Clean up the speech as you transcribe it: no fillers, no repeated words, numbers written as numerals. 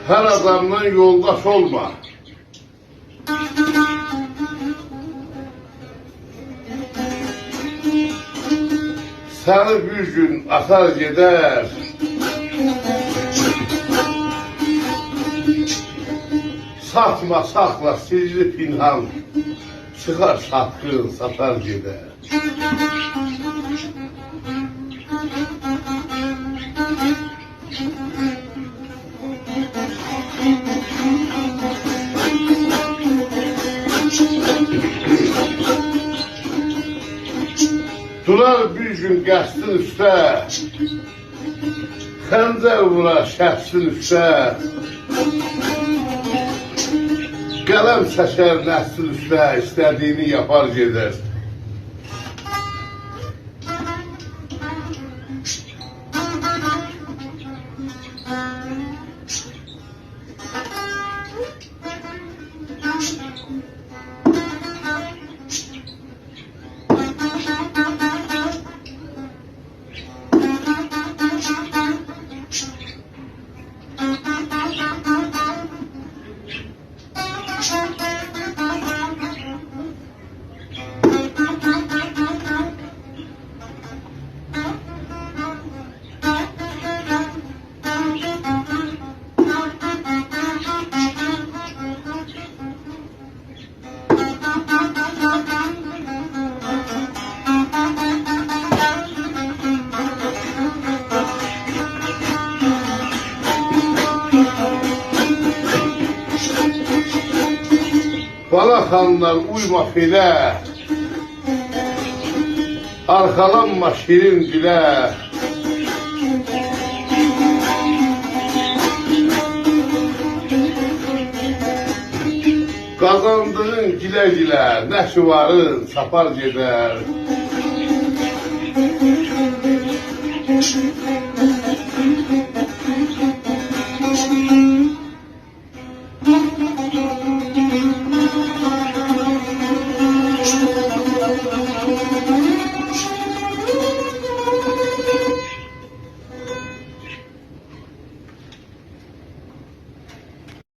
Her adamla yoldaş olma. Seni bir gün atar gider. Satma sakla sirri pinhan. Çıkar satqın satar gider. Durar bir gün qəsdin üstə, xəncər vurar şəxsin üstə, qələm çəkər nəslin üstə, istədiyini yapar gedər. Balaxanlar uyma filə, arxalanma şirin dilə. Qazandığın gilə-gilə, nəşivarın çapar gedər.